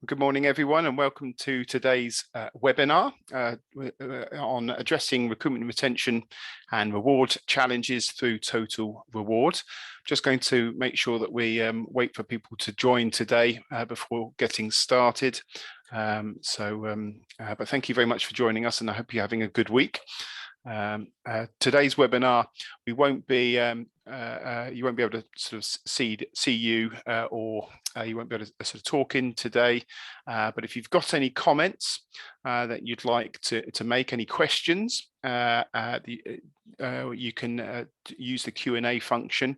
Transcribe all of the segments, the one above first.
Good morning, everyone, and welcome to today's webinar on addressing recruitment, retention and reward challenges through total reward. Just going to make sure that we wait for people to join today before getting started. But thank you very much for joining us, and I hope you're having a good week. Today's webinar, we won't be you won't be able to sort of see you or you won't be able to sort of talk in today, but if you've got any comments that you'd like to make, any questions, you can use the Q&A function,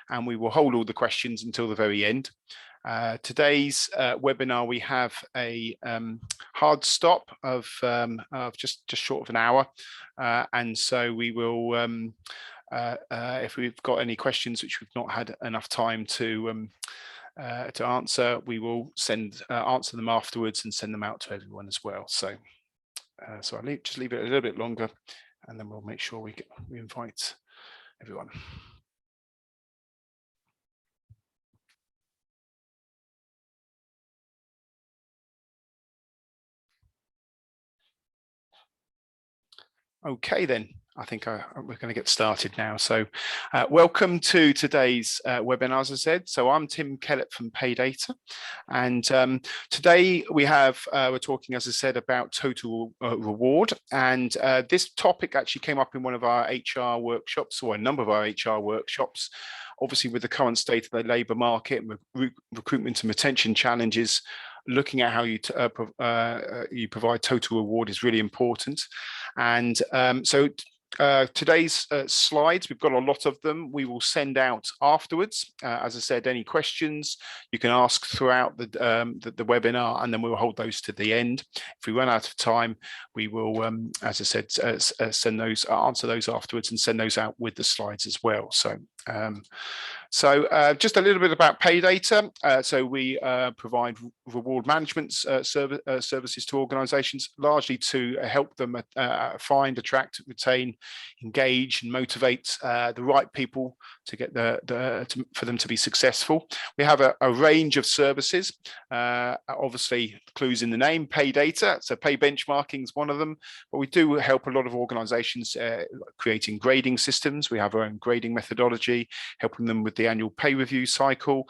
and we will hold all the questions until the very end. Today's webinar, we have a hard stop of just short of an hour, and so we will, if we've got any questions which we've not had enough time to answer, we will answer them afterwards and send them out to everyone as well. So I'll just leave it a little bit longer, and then we'll make sure we invite everyone. Okay, then I think we're going to get started now. So welcome to today's webinar, as I said. So I'm Tim Kellett from Paydata, and today we're talking, as I said, about total reward. And this topic actually came up in one of our HR workshops, or a number of our HR workshops. Obviously, with the current state of the labour market and recruitment and retention challenges, looking at how you provide total reward is really important. And today's slides, we've got a lot of them, we will send out afterwards. As I said, any questions you can ask throughout the webinar, and then we'll hold those to the end. If we run out of time, we will, as I said, answer those afterwards and send those out with the slides as well. So just a little bit about Paydata. So we provide reward management services to organisations, largely to help them find, attract, retain, engage, and motivate the right people to get for them to be successful. We have a range of services. Obviously, clues in the name, Paydata. So pay benchmarking is one of them, but we do help a lot of organisations creating grading systems. We have our own grading methodology, helping them with the annual pay review cycle,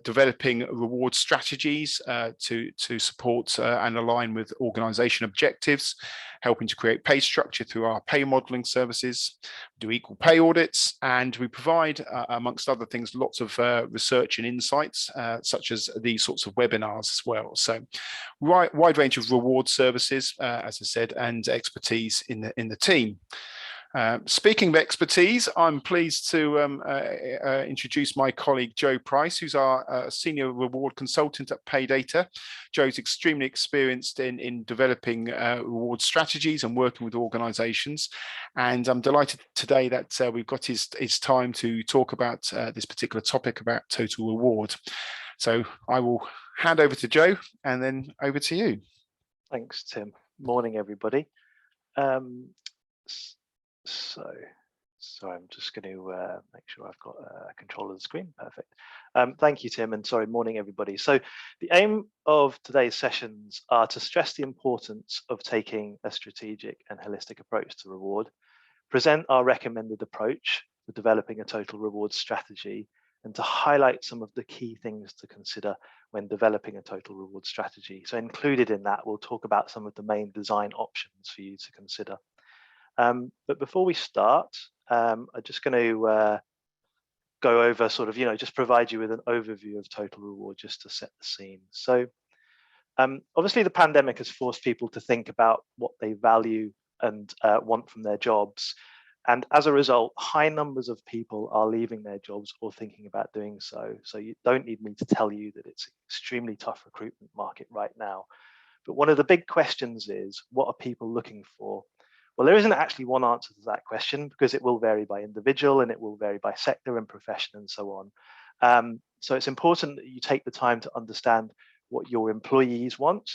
developing reward strategies to support and align with organisation objectives, helping to create pay structure through our pay modelling services, do equal pay audits, and we provide, amongst other things, lots of research and insights, such as these sorts of webinars as well. So wide range of reward services, as I said, and expertise in the team. Speaking of expertise, I'm pleased to introduce my colleague Joe Price, who's our senior reward consultant at Paydata. Joe's extremely experienced in developing reward strategies and working with organisations, and I'm delighted today that we've got his time to talk about this particular topic about total reward. So I will hand over to Joe, and then over to you. Thanks, Tim. Morning, everybody. So I'm just going to make sure I've got control of the screen. Perfect. Thank you, Tim, and sorry, morning, everybody. So the aim of today's sessions are to stress the importance of taking a strategic and holistic approach to reward, present our recommended approach for developing a total reward strategy, and to highlight some of the key things to consider when developing a total reward strategy. So included in that, we'll talk about some of the main design options for you to consider. But before we start, I'm just going to go over sort of, just provide you with an overview of total reward just to set the scene. So obviously the pandemic has forced people to think about what they value and want from their jobs. And as a result, high numbers of people are leaving their jobs or thinking about doing so. So you don't need me to tell you that it's an extremely tough recruitment market right now. But one of the big questions is, what are people looking for? Well, there isn't actually one answer to that question, because it will vary by individual and it will vary by sector and profession and so on. So it's important that you take the time to understand what your employees want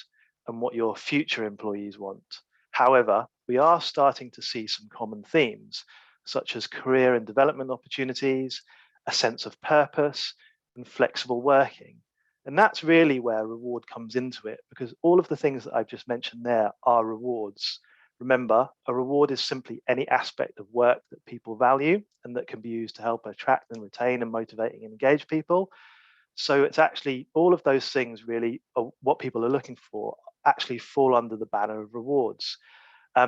and what your future employees want. However, we are starting to see some common themes, such as career and development opportunities, a sense of purpose, and flexible working. And that's really where reward comes into it, because all of the things that I've just mentioned there are rewards. Remember, a reward is simply any aspect of work that people value and that can be used to help attract and retain and motivate and engage people. So it's actually all of those things really are what people are looking for, actually fall under the banner of rewards.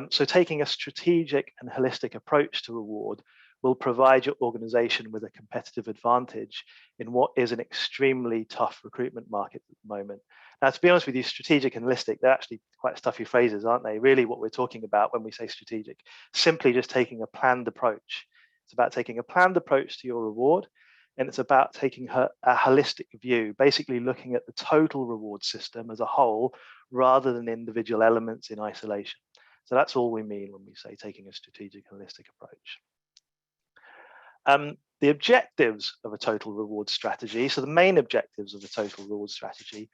So taking a strategic and holistic approach to reward will provide your organization with a competitive advantage in what is an extremely tough recruitment market at the moment. Now, to be honest with you, strategic and holistic, they're actually quite stuffy phrases, aren't they? Really what we're talking about when we say strategic, simply just taking a planned approach. It's about taking a planned approach to your reward, and it's about taking a holistic view, basically looking at the total reward system as a whole rather than individual elements in isolation. So that's all we mean when we say taking a strategic, holistic approach. The objectives of a total reward strategy, so the main objectives of a total reward strategy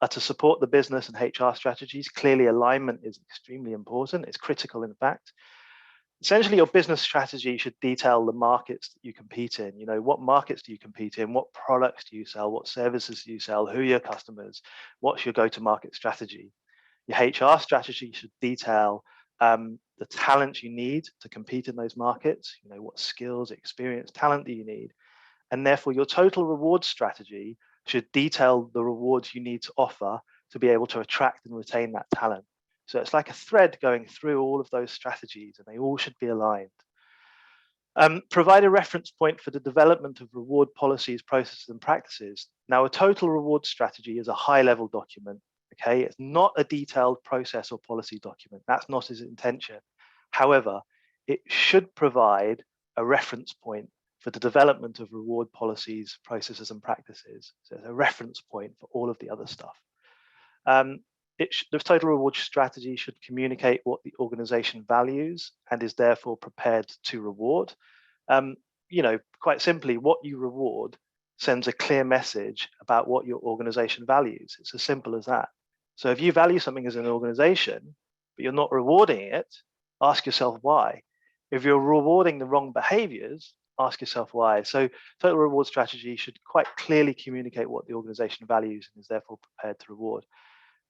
are to support the business and HR strategies. Clearly, alignment is extremely important. It's critical, in fact. Essentially, your business strategy should detail the markets that you compete in. You know, what markets do you compete in? What products do you sell? What services do you sell? Who are your customers? What's your go-to-market strategy? Your HR strategy should detail the talent you need to compete in those markets. You know, what skills, experience, talent do you need? And therefore, your total reward strategy should detail the rewards you need to offer to be able to attract and retain that talent. So it's like a thread going through all of those strategies, and they all should be aligned. Provide a reference point for the development of reward policies, processes, and practices. Now, a total reward strategy is a high-level document. Okay, it's not a detailed process or policy document. That's not its intention. However, it should provide a reference point for the development of reward policies, processes, and practices. So it's a reference point for all of the other stuff. The total reward strategy should communicate what the organization values and is therefore prepared to reward. You know, quite simply, what you reward sends a clear message about what your organization values. It's as simple as that. So if you value something as an organization, but you're not rewarding it, ask yourself why. If you're rewarding the wrong behaviors, ask yourself why. So total reward strategy should quite clearly communicate what the organization values and is therefore prepared to reward.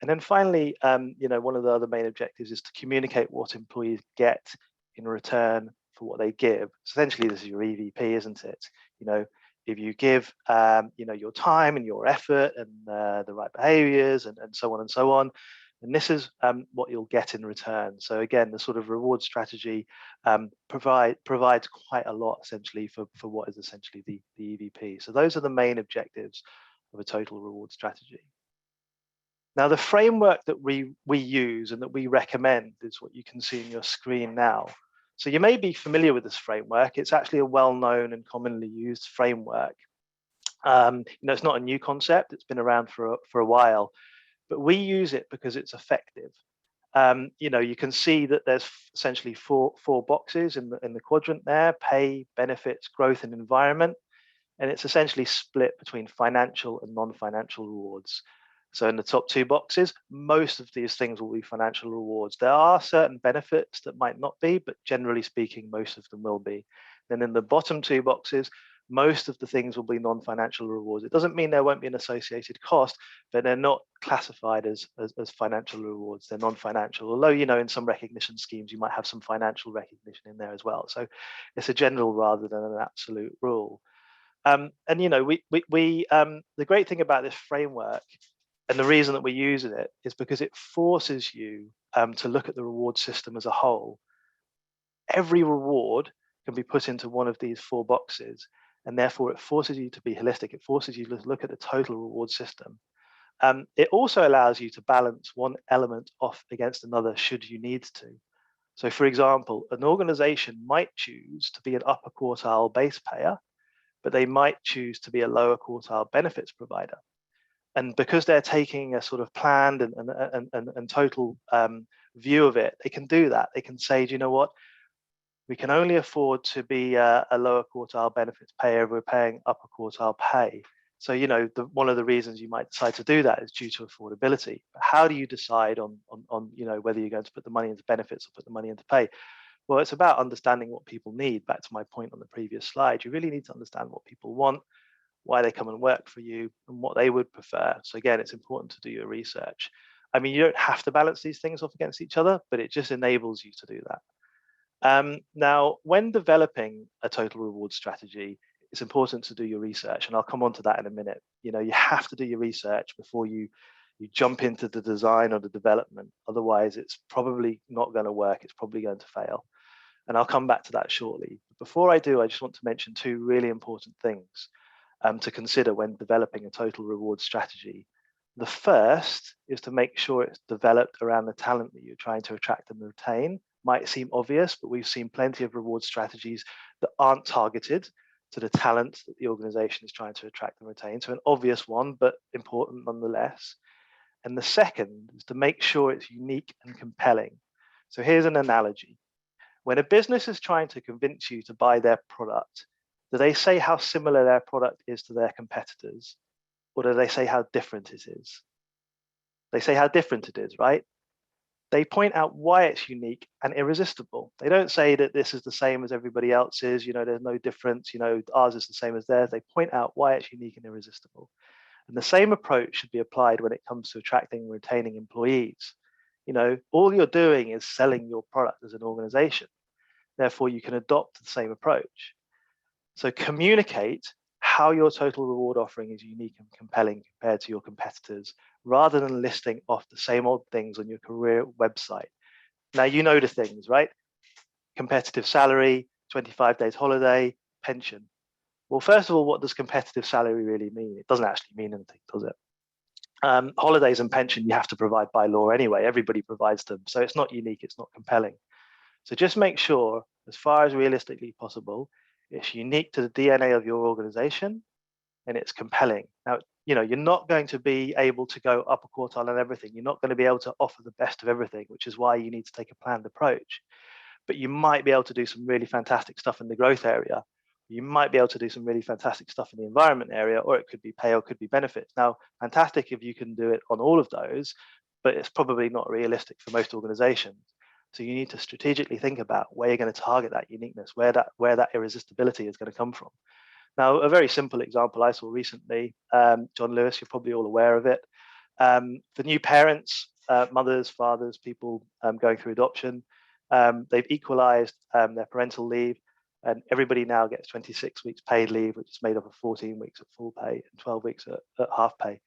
And then finally, you know, one of the other main objectives is to communicate what employees get in return for what they give. So essentially, this is your EVP, isn't it? You know, if you give, you know, your time and your effort and the right behaviors and so on and so on, and this is what you'll get in return. So again, the sort of reward strategy provides quite a lot essentially for what is essentially the EVP. So those are the main objectives of a total reward strategy. Now, the framework that we use and that we recommend is what you can see on your screen now. So you may be familiar with this framework. It's actually a well-known and commonly used framework. You know, it's not a new concept. It's been around for a while, but we use it because it's effective. You know, you can see that there's essentially four boxes in the quadrant there: pay, benefits, growth, and environment. And it's essentially split between financial and non-financial rewards. So in the top two boxes, most of these things will be financial rewards. There are certain benefits that might not be, but generally speaking, most of them will be. Then in the bottom two boxes, most of the things will be non-financial rewards. It doesn't mean there won't be an associated cost, but they're not classified as financial rewards. They're non-financial, although, you know, in some recognition schemes, you might have some financial recognition in there as well. So it's a general rather than an absolute rule. And, you know, the great thing about this framework, and the reason that we're using it, is because it forces you to look at the reward system as a whole. Every reward can be put into one of these four boxes, and therefore it forces you to be holistic. It forces you to look at the total reward system. It also allows you to balance one element off against another should you need to. So, for example, an organization might choose to be an upper quartile base payer, but they might choose to be a lower quartile benefits provider. And because they're taking a sort of planned and total view of it, they can do that. They can say, do you know what? We can only afford to be a lower quartile benefits payer if we're paying upper quartile pay. So, you know, one of the reasons you might decide to do that is due to affordability. But how do you decide on you know, whether you're going to put the money into benefits or put the money into pay? Well, it's about understanding what people need. Back to my point on the previous slide, you really need to understand what people want, why they come and work for you, and what they would prefer. So again, it's important to do your research. I mean, you don't have to balance these things off against each other, but it just enables you to do that. Now, when developing a total reward strategy, it's important to do your research, and I'll come on to that in a minute. You know, you have to do your research before you jump into the design or the development. Otherwise, it's probably not going to work. It's probably going to fail. And I'll come back to that shortly. But before I do, I just want to mention two really important things to consider when developing a total reward strategy. The first is to make sure it's developed around the talent that you're trying to attract and retain. Might seem obvious, but we've seen plenty of reward strategies that aren't targeted to the talent that the organization is trying to attract and retain. So an obvious one, but important nonetheless. And the second is to make sure it's unique and compelling. So here's an analogy. When a business is trying to convince you to buy their product, do they say how similar their product is to their competitors? Or do they say how different it is? They say how different it is, right? They point out why it's unique and irresistible. They don't say that this is the same as everybody else's, there's no difference, ours is the same as theirs. They point out why it's unique and irresistible. And the same approach should be applied when it comes to attracting and retaining employees. All you're doing is selling your product as an organization. Therefore, you can adopt the same approach. So communicate how your total reward offering is unique and compelling compared to your competitors, rather than listing off the same old things on your career website. Now, you know the things, right? Competitive salary, 25 days holiday, pension. Well, first of all, what does competitive salary really mean? It doesn't actually mean anything, does it? Holidays and pension you have to provide by law anyway. Everybody provides them. So it's not unique, it's not compelling. So just make sure, as far as realistically possible, it's unique to the DNA of your organization and it's compelling. Now, you're not going to be able to go upper quartile on everything. You're not going to be able to offer the best of everything, which is why you need to take a planned approach. But you might be able to do some really fantastic stuff in the growth area. You might be able to do some really fantastic stuff in the environment area, or it could be pay or it could be benefits. Now, fantastic if you can do it on all of those, but it's probably not realistic for most organizations. So you need to strategically think about where you're going to target that uniqueness, where that irresistibility is going to come from. Now, a very simple example I saw recently, John Lewis, you're probably all aware of it. For new parents, mothers, fathers, people going through adoption, they've equalized their parental leave, and everybody now gets 26 weeks paid leave, which is made up of 14 weeks at full pay and 12 weeks at half pay.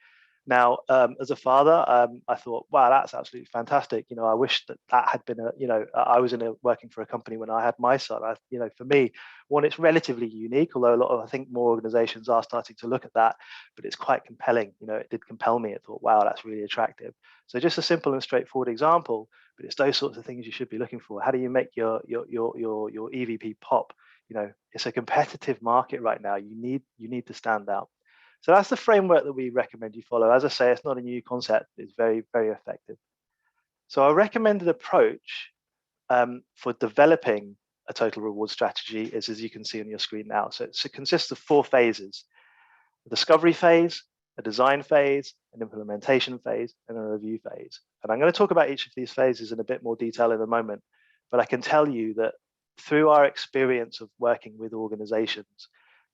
Now, as a father, I thought, wow, that's absolutely fantastic. I wish that had been I was working for a company when I had my son. For me, one, it's relatively unique, although I think more organizations are starting to look at that, but it's quite compelling. It did compel me. I thought, wow, that's really attractive. So just a simple and straightforward example, but it's those sorts of things you should be looking for. How do you make your EVP pop? It's a competitive market right now. You need to stand out. So that's the framework that we recommend you follow. As I say, it's not a new concept. It's very, very effective. So our recommended approach for developing a total reward strategy is, as you can see on your screen now. So it consists of 4 phases: a discovery phase, a design phase, an implementation phase, and a review phase. And I'm going to talk about each of these phases in a bit more detail in a moment. But I can tell you that through our experience of working with organizations,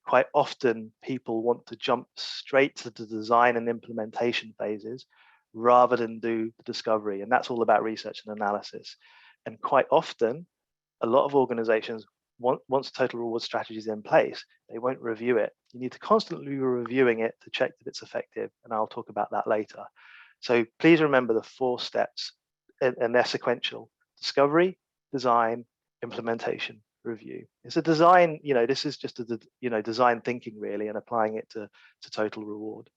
quite often people want to jump straight to the design and implementation phases rather than do the discovery. And that's all about research and analysis. And quite often, a lot of organizations, once total reward strategy is in place, they won't review it. You need to constantly be reviewing it to check that it's effective. And I'll talk about that later. So please remember the 4 steps, and they're sequential: discovery, design, implementation, review. It's a design, this is just a design thinking really, and applying it to total reward.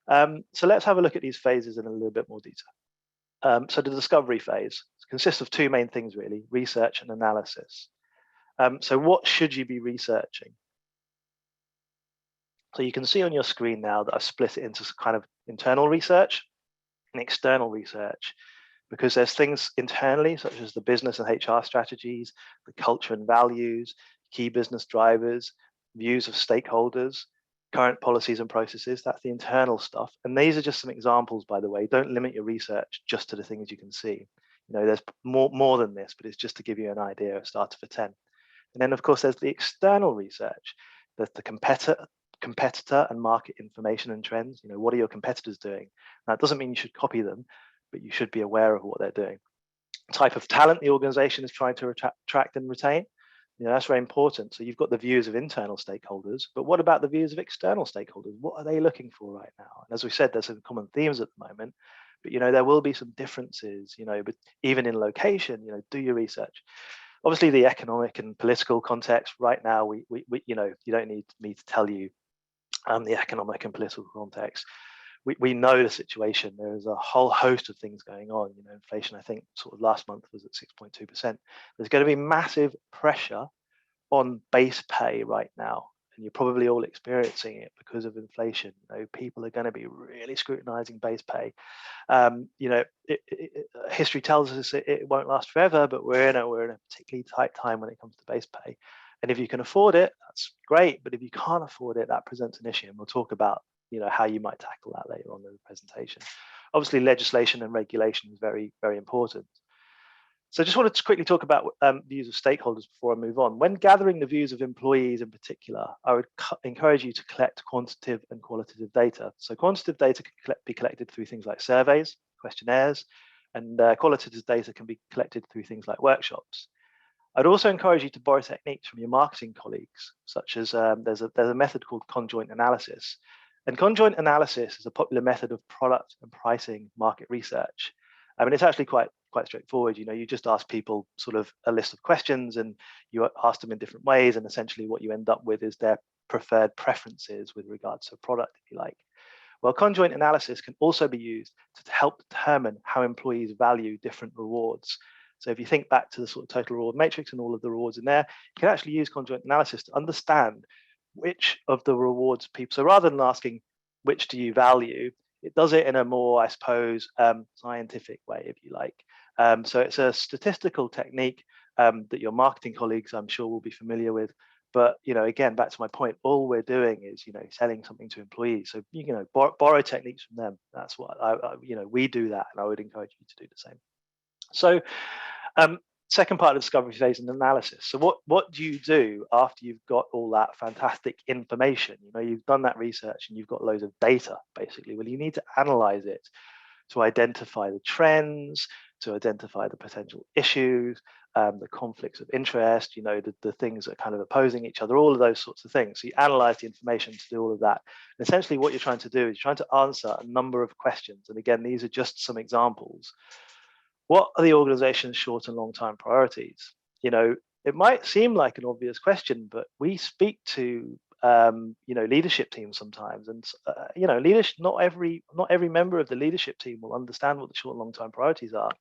So let's have a look at these phases in a little bit more detail. So the discovery phase consists of 2 main things really: research and analysis. So what should you be researching? So you can see on your screen now that I've split it into kind of internal research and external research, because there's things internally, such as the business and HR strategies, the culture and values, key business drivers, views of stakeholders, current policies and processes. That's the internal stuff. And these are just some examples, by the way. Don't limit your research just to the things you can see. There's more than this, but it's just to give you an idea, a starter for 10. And then, of course, there's the external research. There's the competitor and market information and trends. What are your competitors doing? Now, it doesn't mean you should copy them, but you should be aware of what they're doing. Type of talent the organization is trying to attract and retain. That's very important. So you've got the views of internal stakeholders, but what about the views of external stakeholders? What are they looking for right now? And as we said, there's some common themes at the moment, but there will be some differences, but even in location, do your research. Obviously, the economic and political context right now, we you don't need me to tell you the economic and political context. We know the situation. There is a whole host of things going on. Inflation, I think, sort of last month was at 6.2%. There's going to be massive pressure on base pay right now, and you're probably all experiencing it because of inflation. People are going to be really scrutinizing base pay. History tells us it won't last forever, but we're in a particularly tight time when it comes to base pay. And if you can afford it, that's great. But if you can't afford it, that presents an issue, and we'll talk about how you might tackle that later on in the presentation. Obviously, legislation and regulation is very, very important. So I just wanted to quickly talk about views of stakeholders before I move on. When gathering the views of employees in particular, I would encourage you to collect quantitative and qualitative data. So quantitative data can be collected through things like surveys, questionnaires, and qualitative data can be collected through things like workshops. I'd also encourage you to borrow techniques from your marketing colleagues, such as there's a method called conjoint analysis. And conjoint analysis is a popular method of product and pricing market research. I mean, it's actually quite straightforward. You just ask people sort of a list of questions, and you ask them in different ways, and essentially what you end up with is their preferred preferences with regards to a product, if you like. Well, conjoint analysis can also be used to help determine how employees value different rewards. So if you think back to the sort of total reward matrix and all of the rewards in there, you can actually use conjoint analysis to understand which of the rewards people. So rather than asking which do you value, it does it in a more, I suppose, scientific way, if you like. So it's a statistical technique that your marketing colleagues, I'm sure, will be familiar with. But again, back to my point, all we're doing is selling something to employees. So borrow techniques from them. That's what we do that, and I would encourage you to do the same. So second part of the discovery phase and analysis. So what do you do after you've got all that fantastic information? You've done that research and you've got loads of data, basically. Well, you need to analyze it to identify the trends, to identify the potential issues, the conflicts of interest, the things that are kind of opposing each other, all of those sorts of things. So you analyze the information to do all of that. And essentially what you're trying to do is you're trying to answer a number of questions. And again, these are just some examples. What are the organization's short and long-term priorities? It might seem like an obvious question, but we speak to leadership teams sometimes, and leadership. Not every member of the leadership team will understand what the short and long-term priorities are.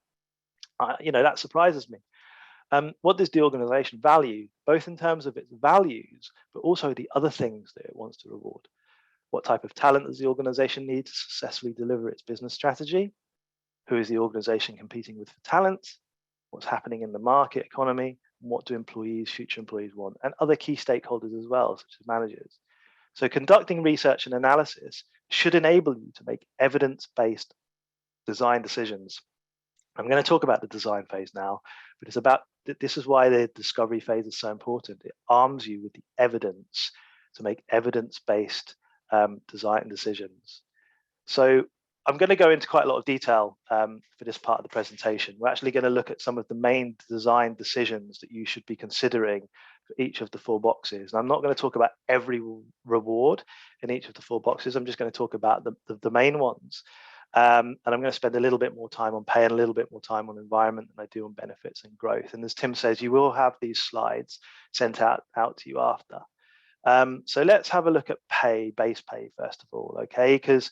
That surprises me. What does the organization value, both in terms of its values, but also the other things that it wants to reward? What type of talent does the organization need to successfully deliver its business strategy? Who is the organization competing with for talent? What's happening in the market economy? And what do future employees want? And other key stakeholders as well, such as managers. So conducting research and analysis should enable you to make evidence-based design decisions. I'm going to talk about the design phase now, but this is why the discovery phase is so important. It arms you with the evidence to make evidence-based design decisions. So I'm going to go into quite a lot of detail for this part of the presentation. We're actually going to look at some of the main design decisions that you should be considering for each of the 4 boxes. And I'm not going to talk about every reward in each of the 4 boxes. I'm just going to talk about the main ones. And I'm going to spend a little bit more time on pay and a little bit more time on environment than I do on benefits and growth. And as Tim says, you will have these slides sent out to you after. So let's have a look at base pay, first of all, okay? Because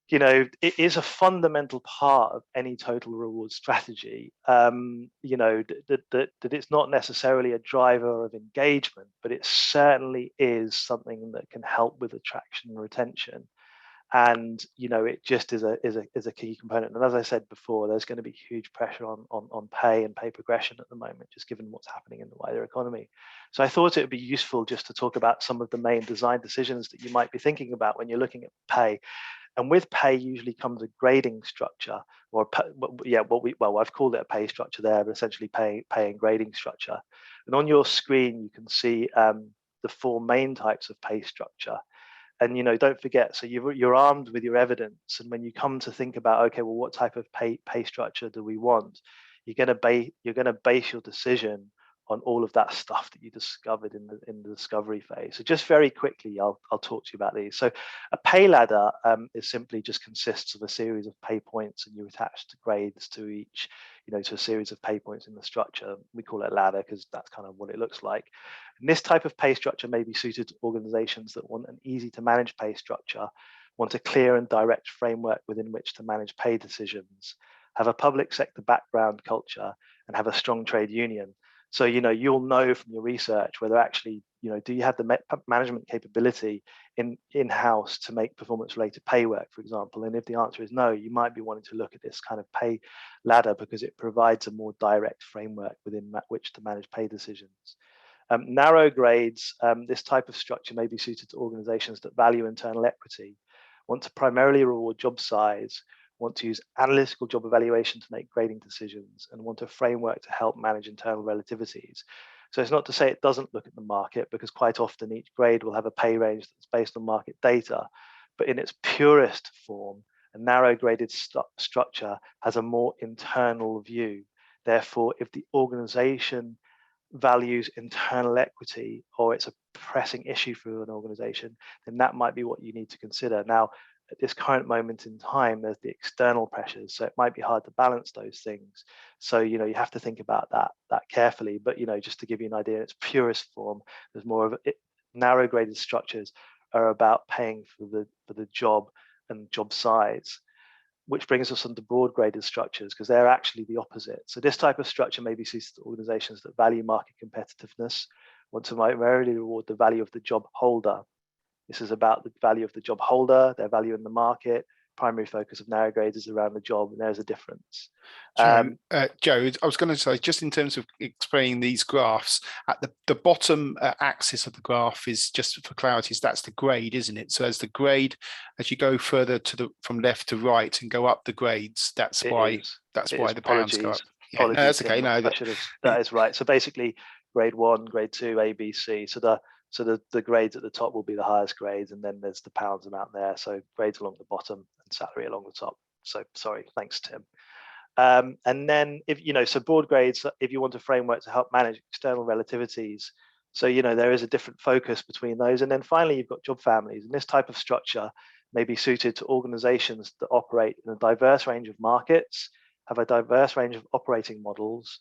it is a fundamental part of any total reward strategy. That it's not necessarily a driver of engagement, but it certainly is something that can help with attraction and retention. And it just is a key component. And as I said before, there's going to be huge pressure on pay and pay progression at the moment, just given what's happening in the wider economy. So I thought it would be useful just to talk about some of the main design decisions that you might be thinking about when you're looking at pay. And with pay usually comes a grading structure, or I've called it a pay structure there, but essentially pay and grading structure. And on your screen, you can see the four main types of pay structure. And don't forget, so you're armed with your evidence, and when you come to think about, okay, well, what type of pay structure do we want, you're going to base your decision on all of that stuff that you discovered in the discovery phase. So just very quickly, I'll talk to you about these. So a pay ladder is simply just consists of a series of pay points, and you attach the grades to each, to a series of pay points in the structure. We call it ladder because that's kind of what it looks like. And this type of pay structure may be suited to organizations that want an easy to manage pay structure, want a clear and direct framework within which to manage pay decisions, have a public sector background culture, and have a strong trade union. So, you'll know from your research whether actually, do you have the management capability in-house to make performance-related pay work, for example? And if the answer is no, you might be wanting to look at this kind of pay ladder because it provides a more direct framework within which to manage pay decisions. Narrow grades, this type of structure may be suited to organizations that value internal equity, want to primarily reward job size, want to use analytical job evaluation to make grading decisions, and want a framework to help manage internal relativities. So it's not to say it doesn't look at the market, because quite often each grade will have a pay range that's based on market data, but in its purest form, a narrow graded structure has a more internal view. Therefore, if the organization values internal equity, or it's a pressing issue for an organization, then that might be what you need to consider. Now, at this current moment in time, there's the external pressures, so it might be hard to balance those things. So you have to think about that carefully. But just to give you an idea, in its purest form, there's more of it. Narrow graded structures are about paying for the job and job size, which brings us onto broad graded structures, because they're actually the opposite. So this type of structure may be suited to organizations that value market competitiveness, want to primarily reward the value of the job holder. This is about the value of the job holder, their value in the market. Primary focus of narrow grades is around the job, and there's a difference. Joe, I was going to say, just in terms of explaining these graphs, at the bottom axis of the graph is, just for clarity, that's the grade, isn't it? So as the grade, as you go further from left to right and go up the grades, that's why the pounds go up. Yeah, no, that's okay. No, that is right. So basically, grade 1, grade 2, A, B, C. So the grades at the top will be the highest grades, and then there's the pounds amount there. So grades along the bottom and salary along the top. So sorry, thanks, Tim. And then so broad grades, if you want a framework to help manage external relativities, so there is a different focus between those. And then finally, you've got job families, and this type of structure may be suited to organizations that operate in a diverse range of markets, have a diverse range of operating models,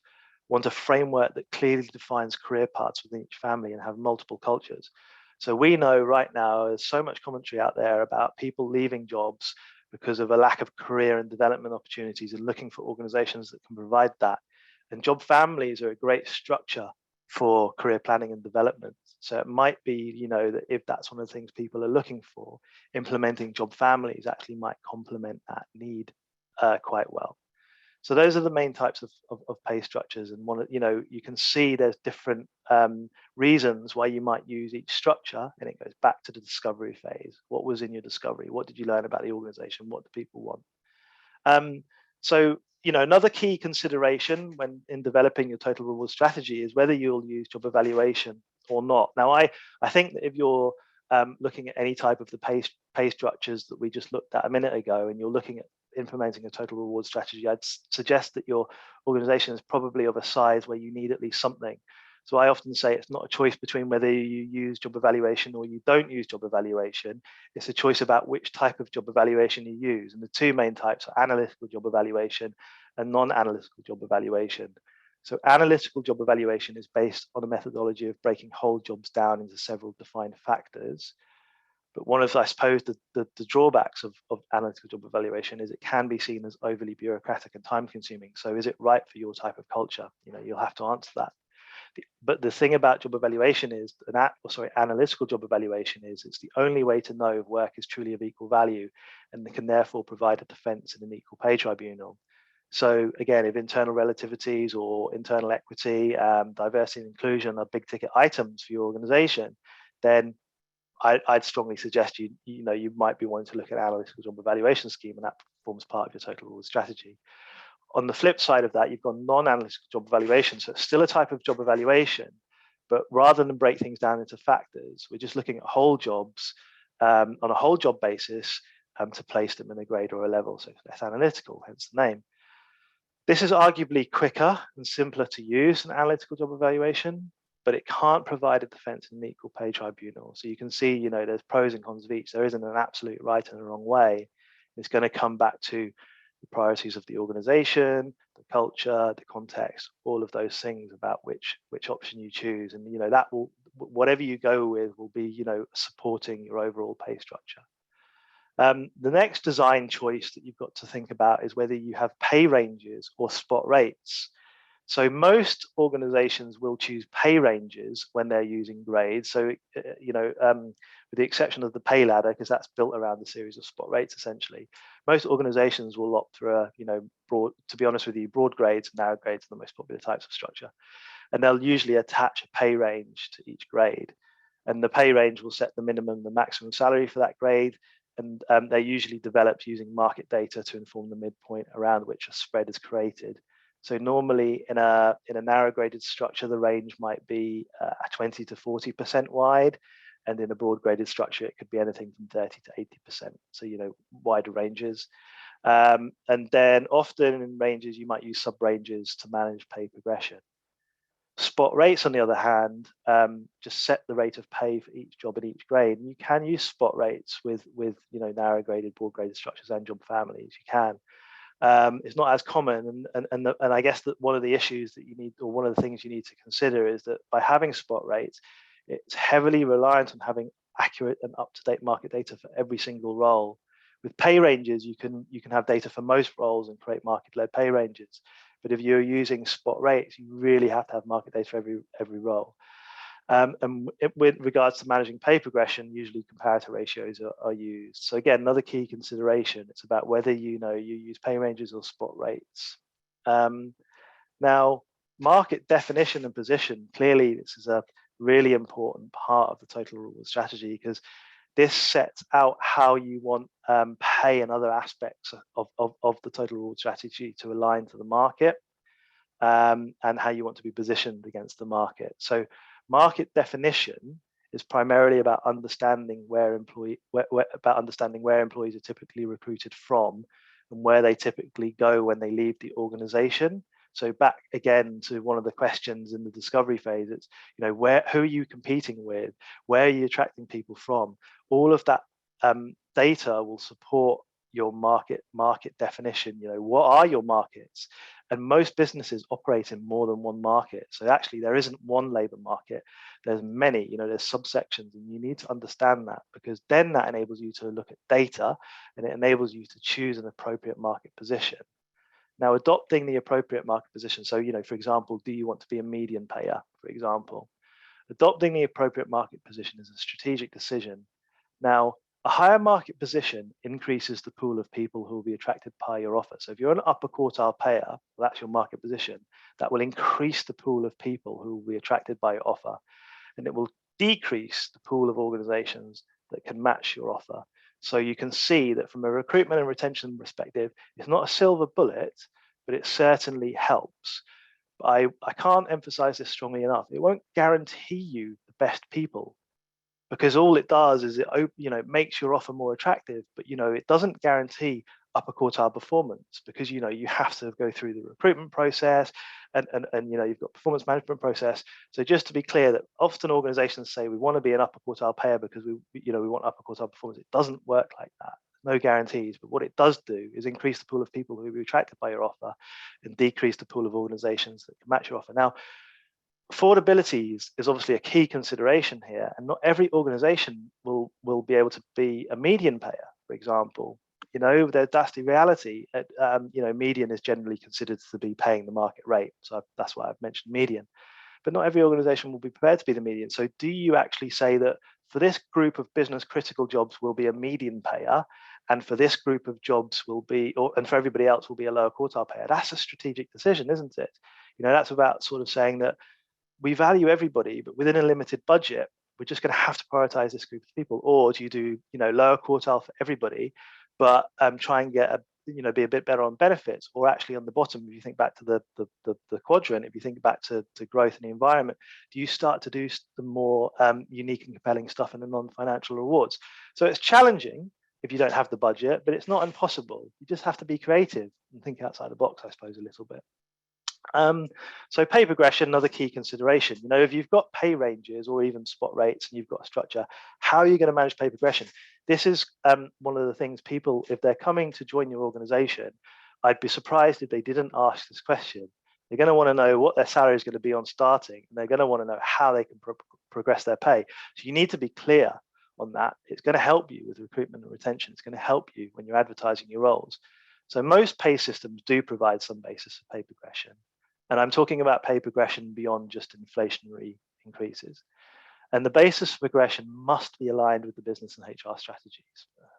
want a framework that clearly defines career paths within each family, and have multiple cultures. So we know right now there's so much commentary out there about people leaving jobs because of a lack of career and development opportunities, and looking for organizations that can provide that. And job families are a great structure for career planning and development. So it might be, that if that's one of the things people are looking for, implementing job families actually might complement that need quite well. So those are the main types of pay structures, and you can see there's different reasons why you might use each structure, and it goes back to the discovery phase. What was in your discovery? What did you learn about the organization? What do people want? So another key consideration when in developing your total reward strategy is whether you'll use job evaluation or not. Now, I think that if you're looking at any type of the pay structures that we just looked at a minute ago, and you're looking at implementing a total reward strategy, I'd suggest that your organization is probably of a size where you need at least something. So I often say it's not a choice between whether you use job evaluation or you don't use job evaluation. It's a choice about which type of job evaluation you use. And the two main types are analytical job evaluation and non-analytical job evaluation. So analytical job evaluation is based on a methodology of breaking whole jobs down into several defined factors. But one of, I suppose, the drawbacks of analytical job evaluation is it can be seen as overly bureaucratic and time consuming. So is it right for your type of culture? You'll have to answer that. But the thing about job evaluation is, analytical job evaluation is, it's the only way to know if work is truly of equal value, and can therefore provide a defense in an equal pay tribunal. So again, if internal relativities or internal equity, diversity and inclusion are big ticket items for your organization, then I'd strongly suggest you might be wanting to look at an analytical job evaluation scheme, and that forms part of your total reward strategy. On the flip side of that, you've got non-analytical job evaluation. So it's still a type of job evaluation, But rather than break things down into factors, we're just looking at whole jobs on a whole job basis to place them in a grade or a level. So it's less analytical, hence the name. This is arguably quicker and simpler to use than analytical job evaluation, but it can't provide a defense in an equal pay tribunal. So you can see, there's pros and cons of each. There isn't an absolute right and a wrong way. It's going to come back to the priorities of the organization, the culture, the context, all of those things about which option you choose. And, that will, whatever you go with will be, supporting your overall pay structure. The next design choice that you've got to think about is whether you have pay ranges or spot rates. So most organizations will choose pay ranges when they're using grades. So, with the exception of the pay ladder, because that's built around a series of spot rates, essentially. Most organizations will opt for broad, to be honest with you, broad grades and narrow grades are the most popular types of structure. And they'll usually attach a pay range to each grade. And the pay range will set the minimum, the maximum salary for that grade. And they're usually developed using market data to inform the midpoint around which a spread is created. So normally in a narrow graded structure, the range might be 20 to 40% wide. And in a broad graded structure, it could be anything from 30 to 80%. So, wider ranges. And then often in ranges, you might use sub ranges to manage pay progression. Spot rates, on the other hand, just set the rate of pay for each job in each grade. And you can use spot rates with narrow graded, broad graded structures and job families. You can. It's not as common, and I guess that one of the issues that you need, or one of the things you need to consider, is that by having spot rates, it's heavily reliant on having accurate and up-to-date market data for every single role. With pay ranges, you can have data for most roles and create market-led pay ranges. But if you're using spot rates, you really have to have market data for every role. And with regards to managing pay progression, usually comparator ratios are used. So again, another key consideration, it's about whether you use pay ranges or spot rates. Now, market definition and position, clearly this is a really important part of the total reward strategy, because this sets out how you want pay and other aspects of the total reward strategy to align to the market, and how you want to be positioned against the market. So market definition is primarily about understanding where employees are typically recruited from and where they typically go when they leave the organization. So back again to one of the questions in the discovery phase, it's who are you competing with, where are you attracting people from? All of that data will support your market definition. What are your markets? And most businesses operate in more than one market. So actually there isn't one labor market, there's many, there's subsections, and you need to understand that, because then that enables you to look at data and it enables you to choose an appropriate market position. Now, adopting the appropriate market position. So, for example, do you want to be a median payer, for example? Adopting the appropriate market position is a strategic decision. Now, a higher market position increases the pool of people who will be attracted by your offer. So if you're an upper quartile payer, well, that's your market position, that will increase the pool of people who will be attracted by your offer. And it will decrease the pool of organizations that can match your offer. So you can see that from a recruitment and retention perspective, it's not a silver bullet, but it certainly helps. But I can't emphasize this strongly enough. It won't guarantee you the best people, because all it does is it makes your offer more attractive, but it doesn't guarantee upper quartile performance, because you have to go through the recruitment process and you've got performance management process. So just to be clear, that often organizations say we want to be an upper quartile payer because we want upper quartile performance. It doesn't work like that. No guarantees, but what it does do is increase the pool of people who will be attracted by your offer and decrease the pool of organizations that can match your offer. Now, affordability is obviously a key consideration here, and not every organization will be able to be a median payer, for example. That's the reality. Median is generally considered to be paying the market rate, so that's why I've mentioned median. But not every organization will be prepared to be the median. So do you actually say that for this group of business critical jobs will be a median payer, and for this group of jobs will be, and for everybody else will be a lower quartile payer? That's a strategic decision, isn't it? That's about sort of saying that we value everybody, but within a limited budget, we're just going to have to prioritize this group of people. Or do you do, lower quartile for everybody, but try and get be a bit better on benefits, or actually on the bottom, if you think back to the quadrant, if you think back to growth and the environment, do you start to do the more unique and compelling stuff in the non-financial rewards? So it's challenging if you don't have the budget, but it's not impossible. You just have to be creative and think outside the box, I suppose, a little bit. So pay progression, another key consideration. If you've got pay ranges or even spot rates and you've got a structure, how are you going to manage pay progression? This is one of the things people, if they're coming to join your organization, I'd be surprised if they didn't ask this question. They're going to want to know what their salary is going to be on starting, and they're going to want to know how they can progress their pay. So you need to be clear on that. It's going to help you with recruitment and retention. It's going to help you when you're advertising your roles. So most pay systems do provide some basis of pay progression. And I'm talking about pay progression beyond just inflationary increases. And the basis for progression must be aligned with the business and HR strategies.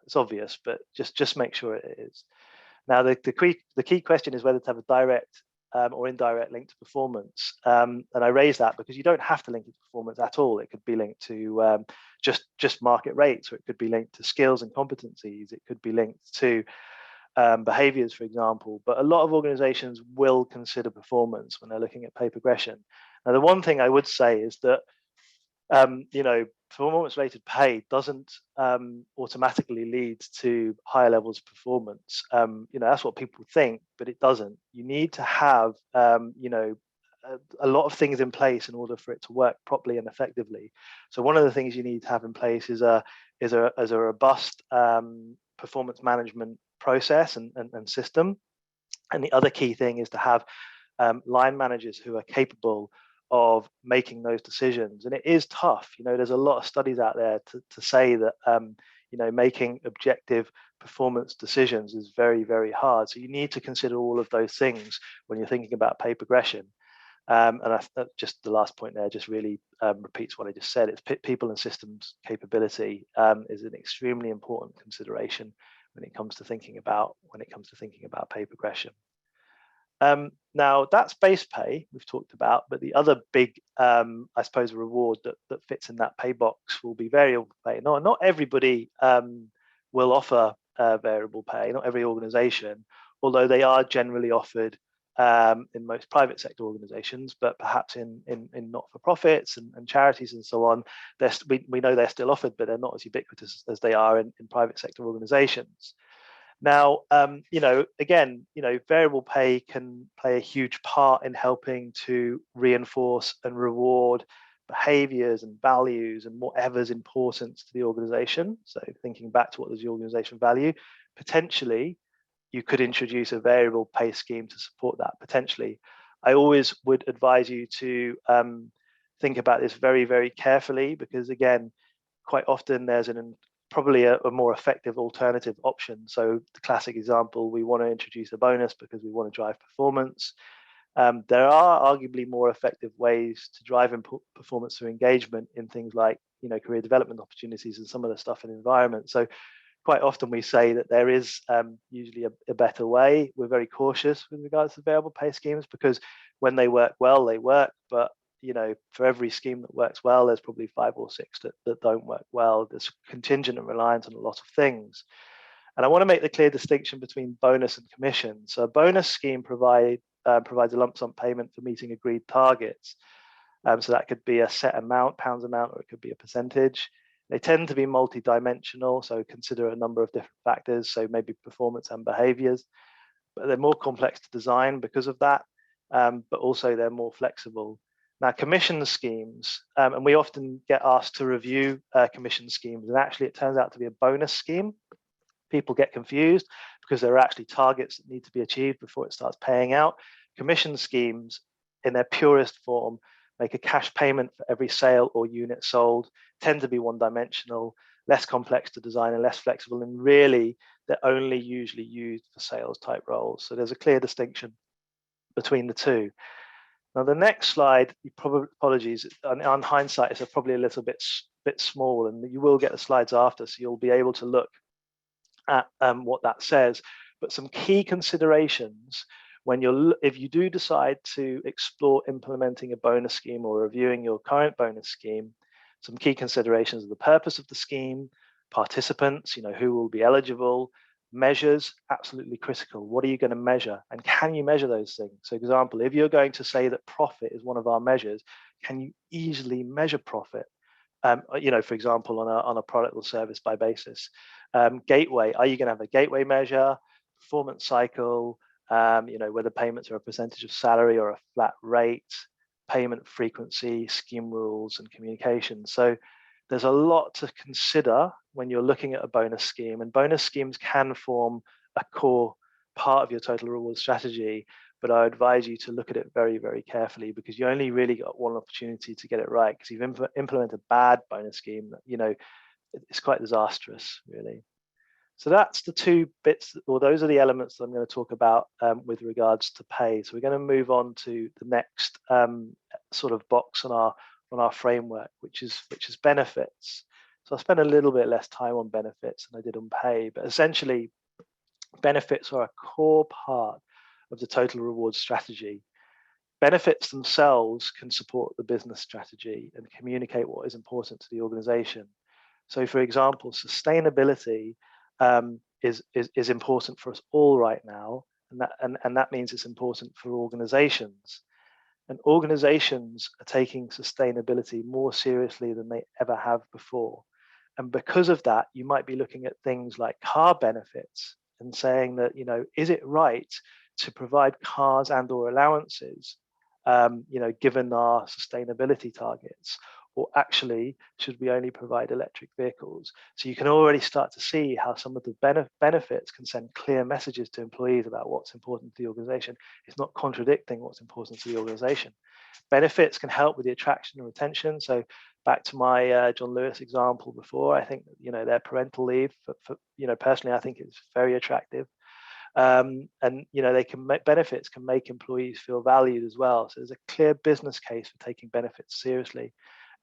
It's obvious, but just make sure it is. Now, the key question is whether to have a direct or indirect link to performance. And I raise that because you don't have to link it to performance at all. It could be linked to just market rates, or it could be linked to skills and competencies. It could be linked to behaviors, for example. But a lot of organizations will consider performance when they're looking at pay progression. Now, the one thing I would say is that performance-related pay doesn't automatically lead to higher levels of performance. That's what people think, but it doesn't. You need to have a lot of things in place in order for it to work properly and effectively. So one of the things you need to have in place is a robust performance management process and system. And the other key thing is to have line managers who are capable of making those decisions. And it is tough. There's a lot of studies out there to say that making objective performance decisions is very, very hard. So you need to consider all of those things when you're thinking about pay progression. And just the last point there just really repeats what I just said. It's people and systems capability is an extremely important consideration when it comes to thinking about pay progression. Now that's base pay we've talked about, but the other big, I suppose, reward that fits in that pay box will be variable pay. Not everybody will offer variable pay. Not every organisation, although they are generally offered in most private sector organisations, but perhaps in not-for-profits and charities and so on, we know they're still offered, but they're not as ubiquitous as they are in private sector organisations. Now, again, variable pay can play a huge part in helping to reinforce and reward behaviors and values and whatever's important to the organization. So thinking back to what does the organization value, potentially you could introduce a variable pay scheme to support that potentially. I always would advise you to think about this very, very carefully, because again, quite often there's probably a more effective alternative option. So the classic example, we want to introduce a bonus because we want to drive performance. There are arguably more effective ways to drive performance through engagement in things like career development opportunities and some of the stuff in the environment. So quite often we say that there is usually a better way. We're very cautious with regards to variable pay schemes because when they work well, they work, but for every scheme that works well, there's probably 5 or 6 that don't work well. There's contingent and reliant on a lot of things. And I want to make the clear distinction between bonus and commission. So a bonus scheme provides a lump sum payment for meeting agreed targets. So that could be a set amount, pounds amount, or it could be a percentage. They tend to be multi-dimensional, so consider a number of different factors, so maybe performance and behaviors. But they're more complex to design because of that, but also they're more flexible. Now, commission schemes, and we often get asked to review commission schemes, and actually it turns out to be a bonus scheme. People get confused because there are actually targets that need to be achieved before it starts paying out. Commission schemes, in their purest form, make a cash payment for every sale or unit sold, tend to be one-dimensional, less complex to design and less flexible, and really they're only usually used for sales type roles. So there's a clear distinction between the two. Now, the next slide, apologies, on hindsight, it's probably a little bit small, and you will get the slides after, so you'll be able to look at what that says. But some key considerations if you do decide to explore implementing a bonus scheme or reviewing your current bonus scheme, some key considerations are the purpose of the scheme, participants, who will be eligible, Measures, absolutely critical. What are you going to measure, and can you measure those things? So, for example, if you're going to say that profit is one of our measures, can you easily measure profit? For example, on a product or service by basis. Gateway, are you going to have a gateway measure, performance cycle, whether payments are a percentage of salary or a flat rate, payment frequency, scheme rules, and communication. So there's a lot to consider when you're looking at a bonus scheme, and bonus schemes can form a core part of your total reward strategy. But I advise you to look at it very, very carefully, because you only really got one opportunity to get it right. Because if you implement a bad bonus scheme, it's quite disastrous, really. So that's the two bits, or those are the elements that I'm going to talk about with regards to pay. So we're going to move on to the next sort of box on our framework, which is benefits. So I'll spend a little bit less time on benefits than I did on pay, but essentially benefits are a core part of the total reward strategy. Benefits themselves can support the business strategy and communicate what is important to the organization. So, for example, sustainability is important for us all right now, and that means it's important for organizations. And organizations are taking sustainability more seriously than they ever have before. And because of that, you might be looking at things like car benefits and saying that, is it right to provide cars and or allowances, given our sustainability targets? Or actually, should we only provide electric vehicles? So you can already start to see how some of the benefits can send clear messages to employees about what's important to the organization. It's not contradicting what's important to the organization. Benefits can help with the attraction and retention. So back to my John Lewis example before, I think their parental leave for personally, I think it's very attractive. And benefits can make employees feel valued as well. So there's a clear business case for taking benefits seriously.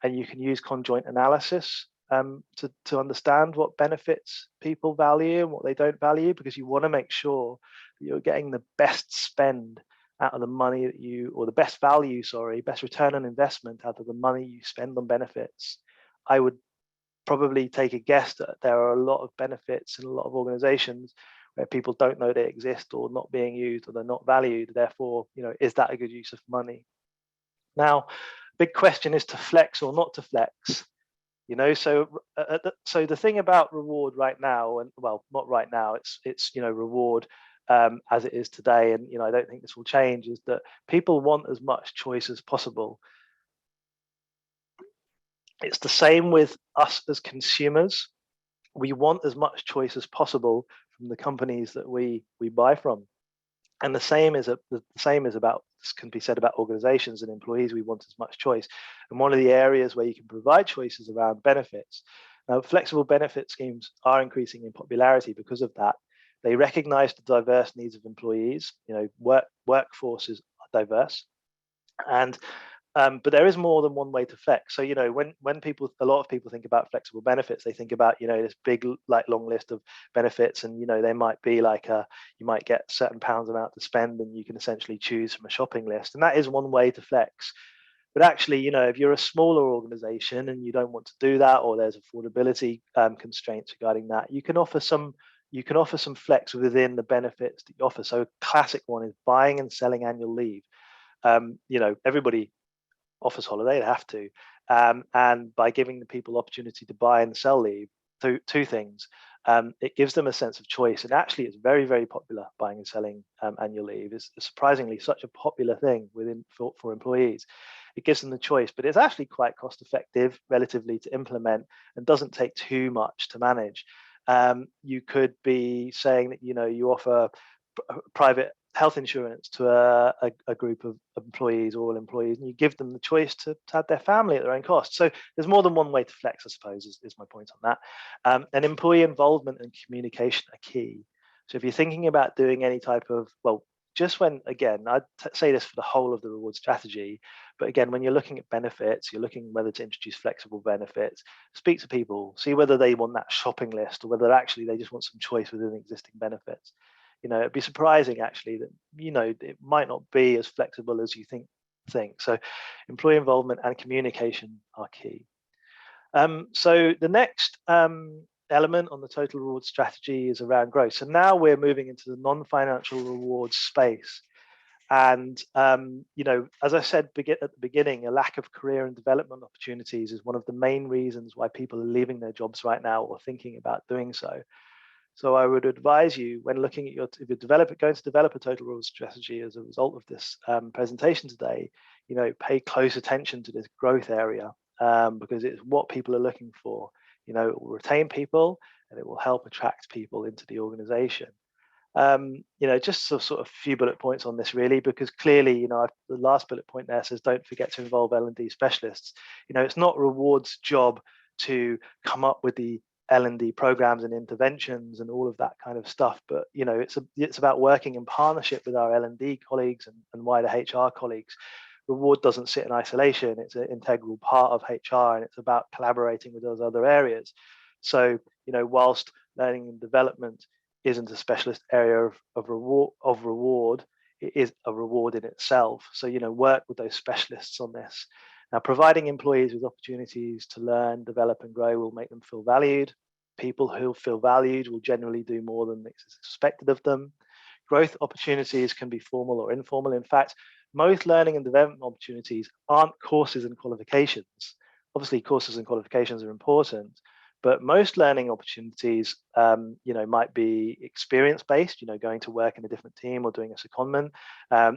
And you can use conjoint analysis to understand what benefits people value and what they don't value, because you want to make sure that you're getting the best spend out of the money that best return on investment out of the money you spend on benefits. I would probably take a guess that there are a lot of benefits in a lot of organizations where people don't know they exist, or not being used, or they're not valued. Therefore, is that a good use of money? Now, big question is to flex or not to flex. So the thing about reward right now, and well, not right now, it's reward as it is today, and I don't think this will change, is that people want as much choice as possible. It's the same with us as consumers. We want as much choice as possible from the companies that we buy from. And the same can be said about organizations and employees. We want as much choice. And one of the areas where you can provide choices around benefits. Now, flexible benefit schemes are increasing in popularity because of that. They recognize the diverse needs of employees. Workforces are diverse. And but there is more than one way to flex. So, when a lot of people think about flexible benefits, they think about, this big, long list of benefits, and, they might be you might get certain pounds amount to spend, and you can essentially choose from a shopping list. And that is one way to flex. But actually, if you're a smaller organization and you don't want to do that, or there's affordability constraints regarding that, you can offer some flex within the benefits that you offer. So a classic one is buying and selling annual leave. Everybody offers holiday, they have to, and by giving the people opportunity to buy and sell leave, two things. It gives them a sense of choice, and actually it's very, very popular. Buying and selling annual leave is surprisingly such a popular thing for employees. It gives them the choice, but it's actually quite cost effective relatively to implement, and doesn't take too much to manage. You could be saying that you offer private health insurance to a group of employees, or all employees, and you give them the choice to have their family at their own cost. So there's more than one way to flex, I suppose, is my point on that. And employee involvement and communication are key. So if you're thinking about doing any type of, I'd say this for the whole of the reward strategy, but again, when you're looking at benefits, you're looking whether to introduce flexible benefits, speak to people, see whether they want that shopping list, or whether actually they just want some choice within existing benefits. It'd be surprising actually that, it might not be as flexible as you think. So employee involvement and communication are key. So the next element on the total reward strategy is around growth. So now we're moving into the non-financial rewards space. And, as I said at the beginning, a lack of career and development opportunities is one of the main reasons why people are leaving their jobs right now or thinking about doing so. So I would advise you, when looking at if you're going to develop a total reward strategy as a result of this presentation today, pay close attention to this growth area, because it's what people are looking for. It will retain people and it will help attract people into the organization. Just sort of few bullet points on this really, because clearly, the last bullet point there says don't forget to involve L&D specialists. It's not Reward's job to come up with the L&D programs and interventions and all of that kind of stuff, but it's about working in partnership with our L&D colleagues and wider HR colleagues. Reward doesn't sit in isolation. It's an integral part of HR, and it's about collaborating with those other areas. So, whilst learning and development isn't a specialist area of reward, it is a reward in itself. So, work with those specialists on this. Now, providing employees with opportunities to learn, develop, and grow will make them feel valued. People who feel valued will generally do more than is expected of them. Growth opportunities can be formal or informal. In fact, most learning and development opportunities aren't courses and qualifications. Obviously, courses and qualifications are important, but most learning opportunities, might be experience-based, going to work in a different team or doing a secondment.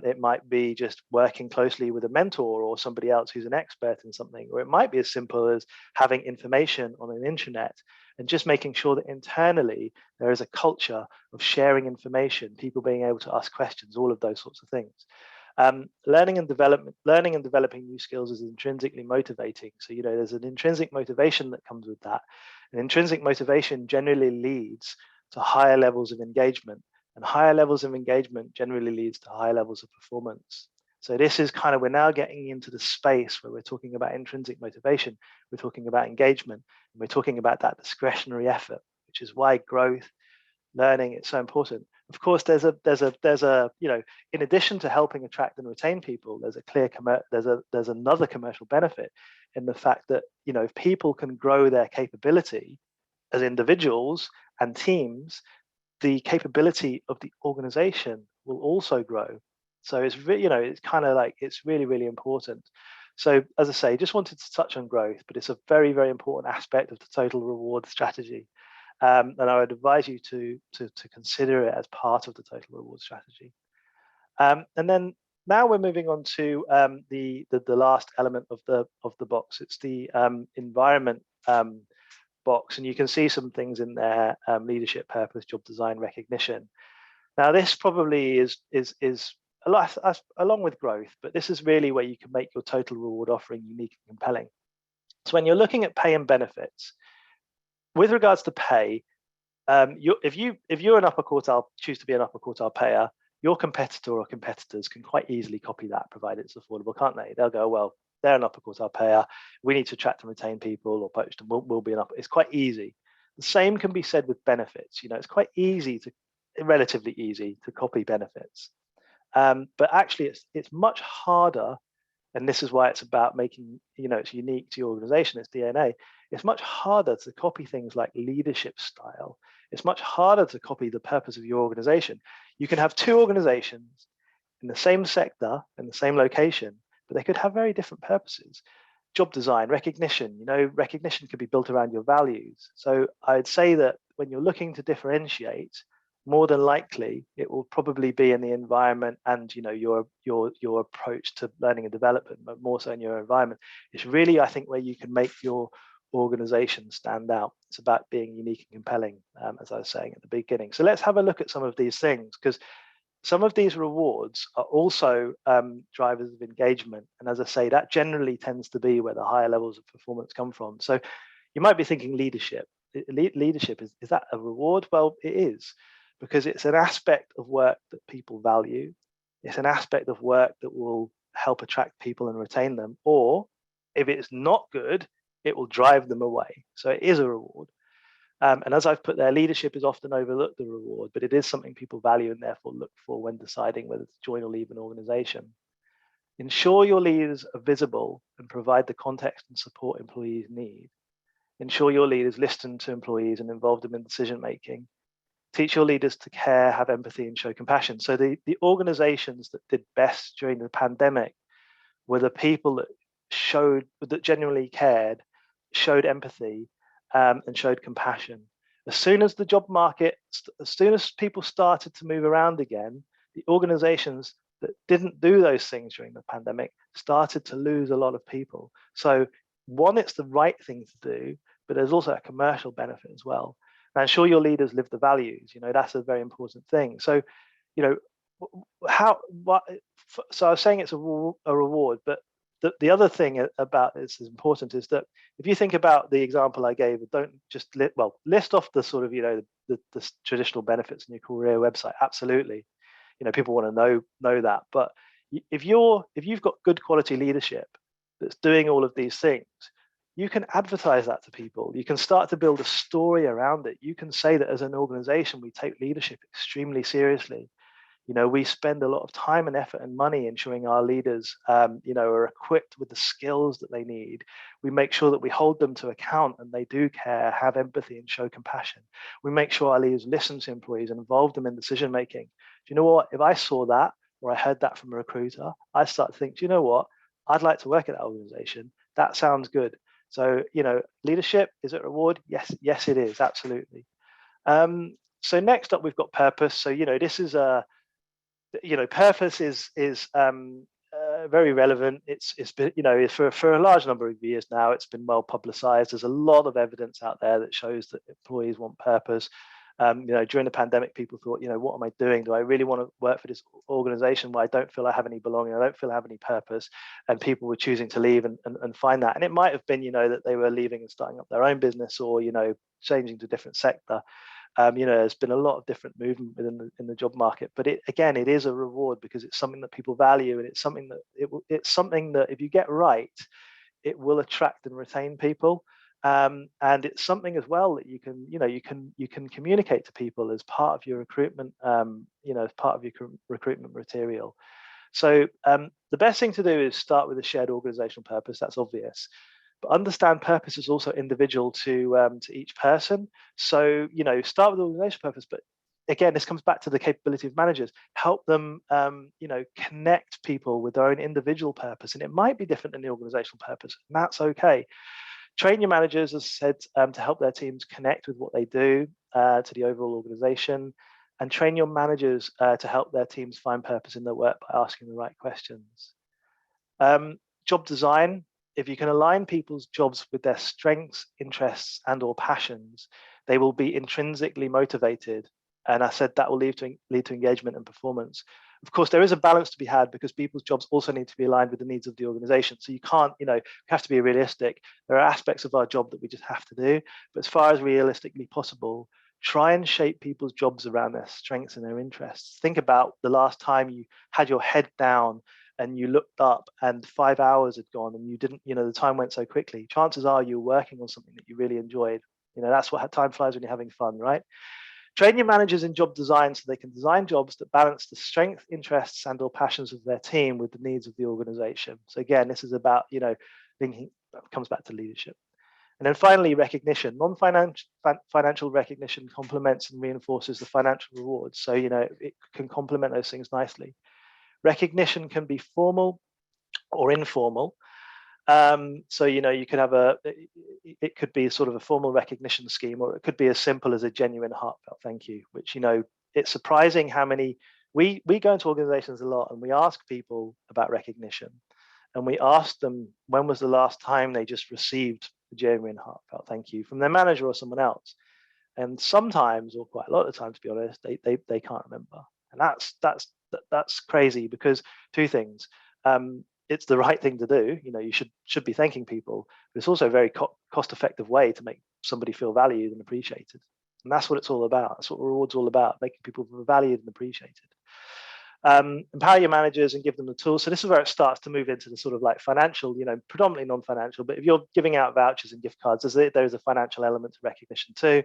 It might be just working closely with a mentor or somebody else who's an expert in something, or it might be as simple as having information on an intranet and just making sure that internally there is a culture of sharing information, people being able to ask questions, all of those sorts of things. Learning and developing new skills is intrinsically motivating. So, there's an intrinsic motivation that comes with that. And intrinsic motivation generally leads to higher levels of engagement, and higher levels of engagement generally leads to higher levels of performance. So this is we're now getting into the space where we're talking about intrinsic motivation, we're talking about engagement, and we're talking about that discretionary effort, which is why growth, learning, it's so important. Of course, there's in addition to helping attract and retain people, there's another commercial benefit in the fact that if people can grow their capability as individuals and teams, the capability of the organization will also grow. So it's it's really, really important. So as I say, just wanted to touch on growth, but it's a very, very important aspect of the total reward strategy. And I would advise you to consider it as part of the total reward strategy. And then now we're moving on to the last element of the box. It's the environment box, and you can see some things in there: leadership, purpose, job design, recognition. Now, this probably is a lot along with growth, but this is really where you can make your total reward offering unique and compelling. So when you're looking at pay and benefits, with regards to pay, if you're an upper quartile, choose to be an upper quartile payer, your competitor or competitors can quite easily copy that, provided it's affordable, can't they? They'll go, well, they're an upper quartile payer. We need to attract and retain people or poach them. We'll be an upper. It's quite easy. The same can be said with benefits. It's quite relatively easy to copy benefits. But actually, it's much harder. And this is why it's about making, it's unique to your organization, its DNA. It's much harder to copy things like leadership style. It's much harder to copy the purpose of your organization. You can have two organizations in the same sector, in the same location, but they could have very different purposes. Job design, recognition, recognition could be built around your values. So I'd say that when you're looking to differentiate, more than likely it will probably be in the environment and your approach to learning and development, but more so in your environment. It's really, I think, where you can make your organization stand out. It's about being unique and compelling, as I was saying at the beginning. So let's have a look at some of these things, because some of these rewards are also drivers of engagement. And as I say, that generally tends to be where the higher levels of performance come from. So you might be thinking leadership. Leadership, is that a reward? Well, it is, because it's an aspect of work that people value. It's an aspect of work that will help attract people and retain them. Or if it's not good, it will drive them away. So it is a reward. And as I've put there, leadership is often overlooked, the reward, but it is something people value and therefore look for when deciding whether to join or leave an organization. Ensure your leaders are visible and provide the context and support employees need. Ensure your leaders listen to employees and involve them in decision making. Teach your leaders to care, have empathy, and show compassion. So the organizations that did best during the pandemic were the people that genuinely cared, showed empathy, and showed compassion. As soon as the job market, as soon as people started to move around again, the organizations that didn't do those things during the pandemic started to lose a lot of people. So one, it's the right thing to do, but there's also a commercial benefit as well. And ensure your leaders live the values. That's a very important thing. So, you know, so I was saying it's a reward, but the other thing about this is important is that if you think about the example I gave, don't just list off the sort of the traditional benefits in your career website. Absolutely, people want to know that. But if you've got good quality leadership that's doing all of these things, you can advertise that to people. You can start to build a story around it. You can say that as an organization, we take leadership extremely seriously. We spend a lot of time and effort and money ensuring our leaders, are equipped with the skills that they need. We make sure that we hold them to account and they do care, have empathy, and show compassion. We make sure our leaders listen to employees and involve them in decision making. Do you know what? If I saw that or I heard that from a recruiter, I start to think, do you know what? I'd like to work at that organization. That sounds good. So, leadership, is it a reward? Yes, it is. Absolutely. So next up, we've got purpose. So, this is purpose is very relevant. It's been, for a large number of years now, it's been well publicized. There's a lot of evidence out there that shows that employees want purpose. During the pandemic, people thought, what am I doing? Do I really want to work for this organization where I don't feel I have any belonging? I don't feel I have any purpose. And people were choosing to leave and find that. And it might have been, that they were leaving and starting up their own business or, changing to a different sector. There's been a lot of different movement in the job market, but it is a reward because it's something that people value, and it's something that if you get right, it will attract and retain people. And it's something as well that you can communicate to people as part of your recruitment, as part of your recruitment material. So the best thing to do is start with a shared organizational purpose. That's obvious. But understand purpose is also individual to each person. So, start with organizational purpose, but again, this comes back to the capability of managers. Help them, connect people with their own individual purpose. And it might be different than the organizational purpose, and that's okay. Train your managers, as I said, to help their teams connect with what they do to the overall organization. And train your managers to help their teams find purpose in their work by asking the right questions. Job design. If you can align people's jobs with their strengths, interests, and/or passions, they will be intrinsically motivated. And I said that will lead to engagement and performance. Of course, there is a balance to be had because people's jobs also need to be aligned with the needs of the organization. So you can't, you have to be realistic. There are aspects of our job that we just have to do. But as far as realistically possible, try and shape people's jobs around their strengths and their interests. Think about the last time you had your head down and you looked up and 5 hours had gone and you didn't, the time went so quickly. Chances are you're working on something that you really enjoyed. That's what time flies when you're having fun, right? Train your managers in job design so they can design jobs that balance the strengths, interests, and/or passions of their team with the needs of the organization. So again, this is about, thinking, that comes back to leadership. And then finally, recognition. Non-financial recognition complements and reinforces the financial rewards. So, it can complement those things nicely. Recognition can be formal or informal. So, you could have it could be sort of a formal recognition scheme, or it could be as simple as a genuine heartfelt thank you, which, it's surprising how many, we go into organizations a lot and we ask people about recognition, and we ask them, when was the last time they just received a genuine heartfelt thank you from their manager or someone else? And sometimes, or quite a lot of the time, to be honest, they can't remember. And that's crazy, because two things. It's the right thing to do. You should be thanking people, but it's also a very cost-effective way to make somebody feel valued and appreciated. And that's what it's all about. That's what reward's all about, making people feel valued and appreciated. Empower your managers and give them the tools. So this is where it starts to move into the sort of like financial, predominantly non-financial, but if you're giving out vouchers and gift cards, there's a financial element to recognition too.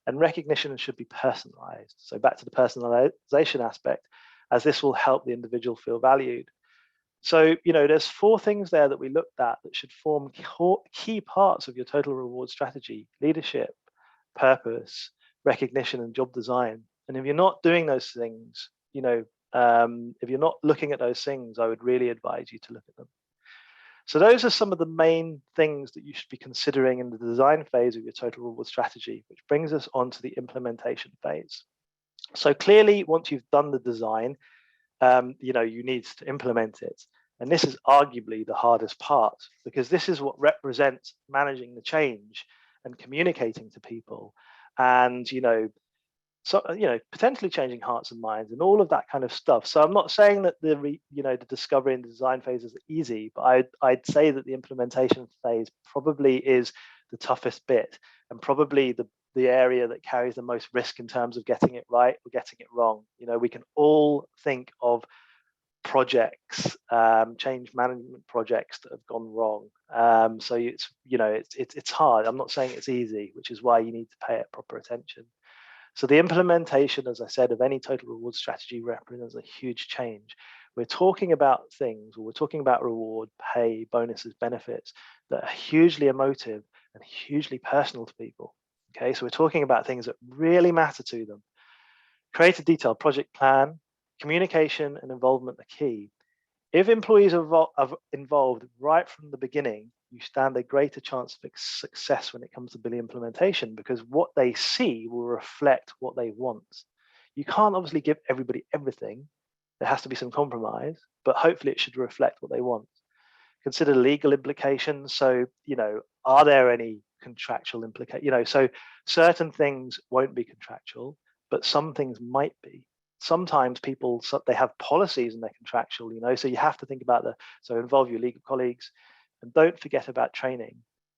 And recognition should be personalized. So back to the personalization aspect, as this will help the individual feel valued. So, there's 4 things there that we looked at that should form key parts of your total reward strategy: leadership, purpose, recognition, and job design. And if you're not doing those things, if you're not looking at those things, I would really advise you to look at them. So those are some of the main things that you should be considering in the design phase of your total reward strategy, which brings us on to the implementation phase. So clearly, once you've done the design, you need to implement it. And this is arguably the hardest part, because this is what represents managing the change and communicating to people, and potentially changing hearts and minds and all of that kind of stuff. So I'm not saying that the discovery and design phase is easy, but I'd say that the implementation phase probably is the toughest bit, and probably the area that carries the most risk in terms of getting it right or getting it wrong. We can all think of projects, change management projects that have gone wrong. So it's hard. I'm not saying it's easy, which is why you need to pay it proper attention. So the implementation, as I said, of any total reward strategy represents a huge change. We're talking about things, or we're talking about reward, pay, bonuses, benefits that are hugely emotive and hugely personal to people. Okay, so we're talking about things that really matter to them. Create a detailed project plan. Communication and involvement are key. If employees are involved right from the beginning, you stand a greater chance of success when it comes to billing implementation, because what they see will reflect what they want. You can't obviously give everybody everything. There has to be some compromise, but hopefully it should reflect what they want. Consider legal implications. So, are there any contractual implications? So certain things won't be contractual, but some things might be. Sometimes people, they have policies and they're contractual, so you have to think about so involve your legal colleagues, and don't forget about training.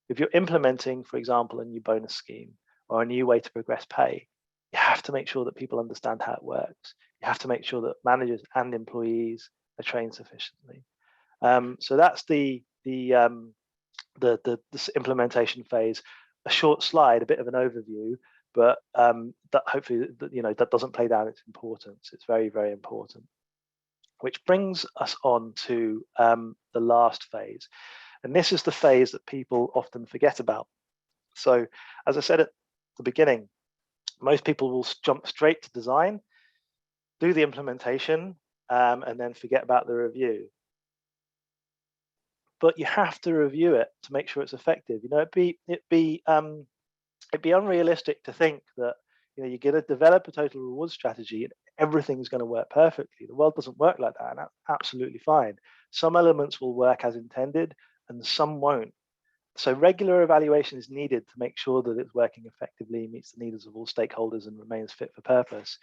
If you're implementing, for example, a new bonus scheme or a new way to progress pay, you have to make sure that people understand how it works. You have to make sure that managers and employees are trained sufficiently. So that's the implementation phase. A short slide, a bit of an overview, but that hopefully that doesn't play down its importance. It's very, very important. Which brings us on to the last phase, and this is the phase that people often forget about. So, as I said at the beginning, most people will jump straight to design, do the implementation, and then forget about the review. But you have to review it to make sure it's effective. It'd be unrealistic to think that you're going to develop a total reward strategy and everything's going to work perfectly. The world doesn't work like that, and that's absolutely fine. Some elements will work as intended, and some won't. So regular evaluation is needed to make sure that it's working effectively, meets the needs of all stakeholders, and remains fit for purpose.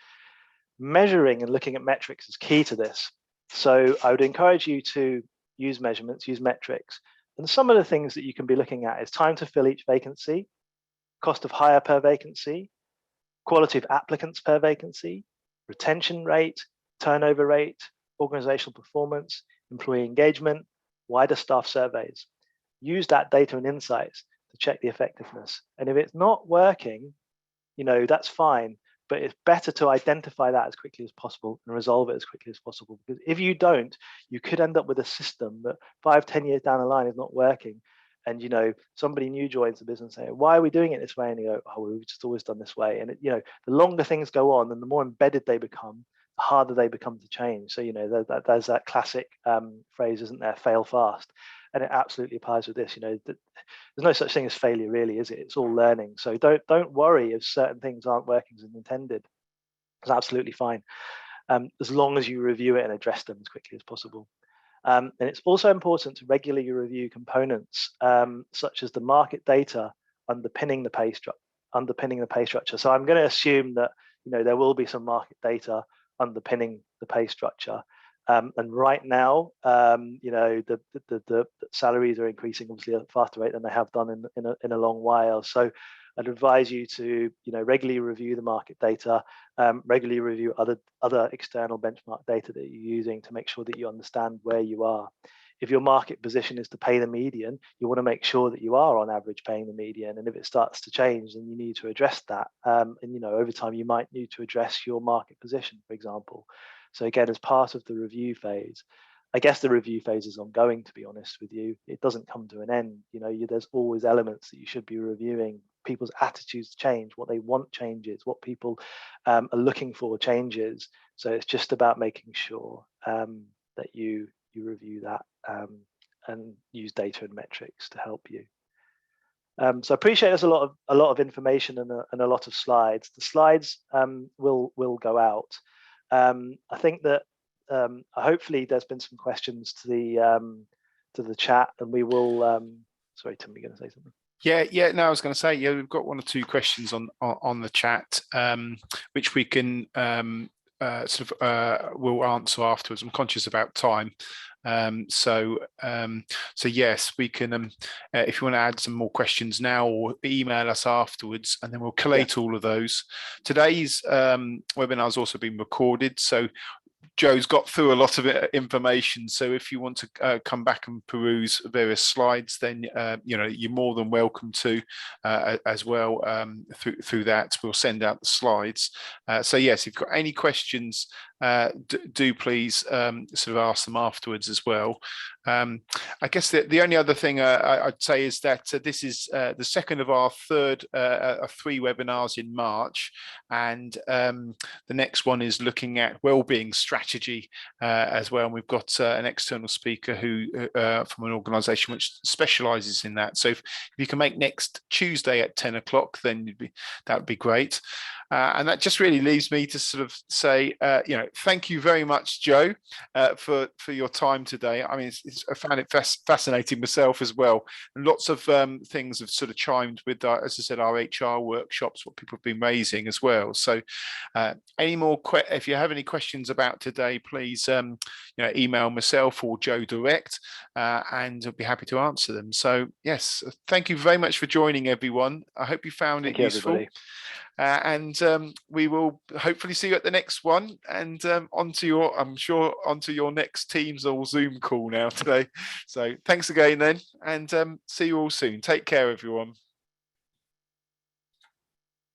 Measuring and looking at metrics is key to this. So I would encourage you to use measurements, use metrics. And some of the things that you can be looking at is time to fill each vacancy, cost of hire per vacancy, quality of applicants per vacancy, retention rate, turnover rate, organizational performance, employee engagement, wider staff surveys. Use that data and insights to check the effectiveness. And if it's not working, that's fine, but it's better to identify that as quickly as possible and resolve it as quickly as possible. Because if you don't, you could end up with a system that 5-10 years down the line is not working. And somebody new joins the business saying, "Why are we doing it this way?" And you go, "Oh, we've just always done this way." And the longer things go on, and the more embedded they become, the harder they become to change. So there's that classic phrase, isn't there? Fail fast. And it absolutely applies with this. There's no such thing as failure, really, is it? It's all learning. So don't worry if certain things aren't working as intended. It's absolutely fine, as long as you review it and address them as quickly as possible. And it's also important to regularly review components such as the market data underpinning the pay structure. So I'm going to assume that there will be some market data underpinning the pay structure. And right now, the salaries are increasing obviously at a faster rate than they have done in a long while. So I'd advise you to regularly review the market data, regularly review other external benchmark data that you're using to make sure that you understand where you are. If your market position is to pay the median, you want to make sure that you are on average paying the median. And if it starts to change, then you need to address that. And over time, you might need to address your market position, for example. So again, as part of the review phase, I guess the review phase is ongoing, to be honest with you. It doesn't come to an end. There's always elements that you should be reviewing. People's attitudes change, what they want changes, what people are looking for changes. So it's just about making sure that you review that and use data and metrics to help you. So I appreciate there's a lot of information and a lot of slides. The slides will go out. I think that hopefully there's been some questions to the chat, and we will. Sorry, Tim, you're going to say something? Yeah. No, I was going to say, we've got one or two questions on the chat, which we can we'll answer afterwards. I'm conscious about time. So yes, we can, if you want to add some more questions now, or email us afterwards, and then we'll collate all of those. Today's webinar has also been recorded, so Joe's got through a lot of information. So if you want to come back and peruse various slides, then you're more than welcome to as well through that. We'll send out the slides. So yes, if you've got any questions, do please sort of ask them afterwards as well. I guess the only other thing I'd say is that this is the second of our third of 3 webinars in March, and the next one is looking at wellbeing strategy as well. And we've got an external speaker who from an organisation which specialises in that. So if you can make next Tuesday at 10 o'clock, then that would be great. And that just really leaves me to sort of say, thank you very much, Joe, for your time today. I mean, I found it fascinating myself as well. And lots of things have sort of chimed with, as I said, our HR workshops, what people have been raising as well. So if you have any questions about today, please email myself or Joe direct, and I'll be happy to answer them. So yes, thank you very much for joining, everyone. I hope you found it useful. Everybody. And we will hopefully see you at the next one, and onto your next Teams or Zoom call now today. So thanks again then, and see you all soon. Take care, everyone.